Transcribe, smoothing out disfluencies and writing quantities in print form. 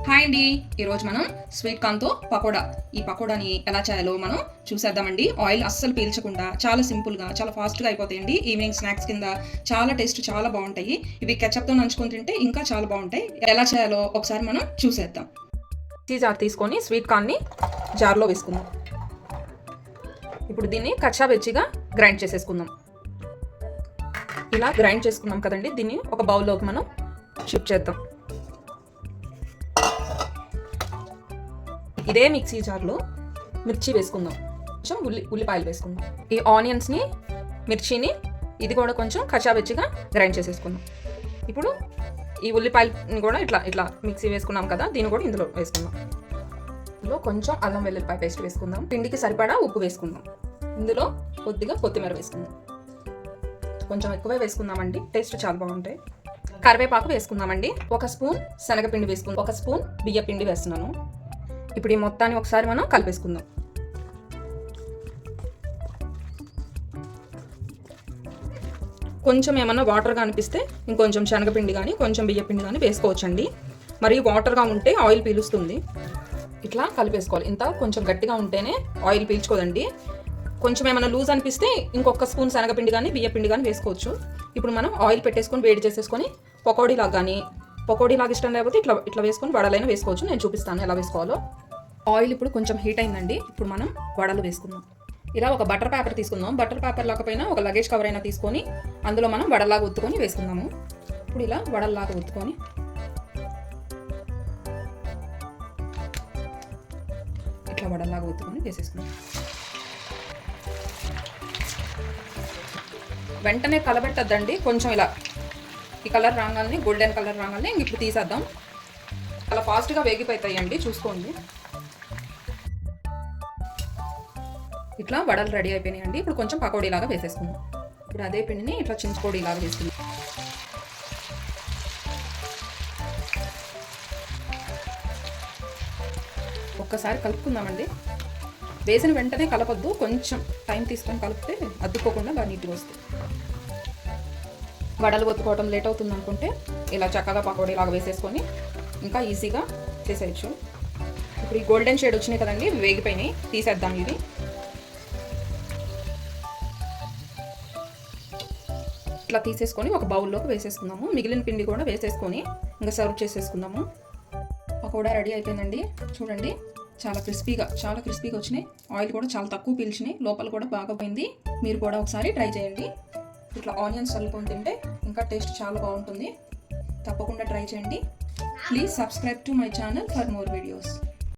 Hi అండి, ఈరోజు మనం స్వీట్ కార్న్తో పకోడా. ఈ పకోడాని ఎలా చేయాలో మనం చూసేద్దామండి. ఆయిల్ అస్సలు పీల్చకుండా చాలా సింపుల్గా చాలా ఫాస్ట్గా అయిపోతాయండి. ఈవినింగ్ స్నాక్స్ కింద చాలా టేస్ట్ చాలా బాగుంటాయి. ఇవి కెచప్తో నంచుకొని తింటే ఇంకా చాలా బాగుంటాయి. ఎలా చేయాలో ఒకసారి మనం చూసేద్దాం. మిక్సీ జార్ తీసుకొని స్వీట్ కార్న్ని జార్లో వేసుకుందాం. ఇప్పుడు దీన్ని కచ్చా బెచ్చిగా గ్రైండ్ చేసేసుకుందాం. ఇలా గ్రైండ్ చేసుకున్నాం కదండి, దీన్ని ఒక బౌల్లోకి మనం షిఫ్ట్ చేద్దాం. ఇదే మిక్సీ జార్లో మిర్చి వేసుకుందాం, కొంచెం ఉల్లిపాయలు వేసుకుందాం. ఈ ఆనియన్స్ని, మిర్చిని ఇది కూడా కొంచెం కచ్చాబెచ్చిగా గ్రైండ్ చేసేసుకుందాం. ఇప్పుడు ఈ ఉల్లిపాయలని కూడా ఇట్లా ఇట్లా మిక్సీ వేసుకున్నాం కదా, దీన్ని కూడా ఇందులో వేసుకుందాం. ఇందులో కొంచెం అల్లం వెల్లుల్లిపాయ పేస్ట్ వేసుకుందాం. పిండికి సరిపడా ఉప్పు వేసుకుందాం. ఇందులో కొద్దిగా కొత్తిమీర వేసుకుందాం. కొంచెం ఎక్కువే వేసుకుందామండి, టేస్ట్ చాలా బాగుంటాయి. కరివేపాకు వేసుకుందామండి. 1 స్పూన్ శనగపిండి వేసుకుందాం, 1 స్పూన్ బియ్య పిండి వేస్తున్నాను. ఇప్పుడు ఈ మొత్తాన్ని ఒకసారి మనం కలిపేసుకుందాం. కొంచెం ఏమన్నా వాటర్గా అనిపిస్తే ఇంకొంచెం శనగపిండి కానీ కొంచెం బియ్యపిండి కానీ వేసుకోవచ్చండి. మరి వాటర్గా ఉంటే ఆయిల్ పీలుస్తుంది. ఇట్లా కలిపేసుకోవాలి. ఇంత కొంచెం గట్టిగా ఉంటేనే ఆయిల్ పీల్చుకోదండి. కొంచెం ఏమైనా లూజ్ అనిపిస్తే ఇంకొక స్పూన్ శనగపిండి కానీ బియ్యపిండి కానీ వేసుకోవచ్చు. ఇప్పుడు మనం ఆయిల్ పెట్టేసుకొని వేడి చేసేసుకొని పకోడీలాగా కానీ, పకోడీలాగా ఇష్టం లేకపోతే ఇట్లా ఇట్లా వేసుకొని వడలైనా వేసుకోవచ్చు. నేను చూపిస్తాను ఎలా వేసుకోవాలో. ఆయిల్ ఇప్పుడు కొంచెం హీట్ అయిందండి. ఇప్పుడు మనం వడలు వేసుకుందాం. ఇలా ఒక బటర్ పేపర్ తీసుకుందాం. బటర్ పేపర్ లేకపోయినా ఒక లగేజ్ కవర్ అయినా తీసుకొని అందులో మనం వడల్లాగా ఒత్తుకొని వేసుకుందాము. ఇప్పుడు ఇలా వడల్లాగా ఒత్తుకొని ఇట్లా వడల్లాగా ఒత్తుకొని వేసేసుకుందాం. వెంటనే కలబెట్టద్దండి, కొంచెం ఇలా ఈ కలర్ రాగానే, గోల్డెన్ కలర్ రాగానే ఇప్పుడు తీసేద్దాం. అలా ఫాస్ట్గా వేగిపోతాయండి, చూసుకోండి. ఇట్లా వడలు రెడీ అయిపోయినాయండి. ఇప్పుడు కొంచెం పకోడీలాగా వేసేసుకుందాం. ఇప్పుడు అదే పిండిని ఇట్లా చించుకోడీలాగా వేసుకుందాం. ఒక్కసారి కలుపుకుందామండి. వేసిన వెంటనే కలపొద్దు, కొంచెం టైం తీసుకొని కలిపితే అద్దుకోకుండా బాగా నీట్గా వస్తుంది. వడలు ఒత్తుకోవడం లేట్ అవుతుంది అనుకుంటే ఇలా చక్కగా పకోడీలాగా వేసేసుకొని ఇంకా ఈజీగా చేసేయచ్చు. ఇప్పుడు ఈ గోల్డెన్ షేడ్ వచ్చినాయి కదండి, వేగిపోయినాయి, తీసేద్దాం. ఇవి ఇట్లా తీసేసుకొని ఒక బౌల్లోకి వేసేసుకుందాము. మిగిలిన పిండి కూడా వేసేసుకొని ఇంకా సర్వ్ చేసేసుకుందాము. పకోడా రెడీ అయిపోయిందండి. చూడండి, చాలా క్రిస్పీగా వచ్చినాయి. ఆయిల్ కూడా చాలా తక్కువ పీల్చినాయి, లోపల కూడా బాగా పోయింది. మీరు కూడా ఒకసారి ట్రై చేయండి. ఇట్లా ఆనియన్స్ చల్లుకొని తింటే ఇంకా టేస్ట్ చాలా బాగుంటుంది. తప్పకుండా ట్రై చేయండి. Please subscribe to my channel for more videos.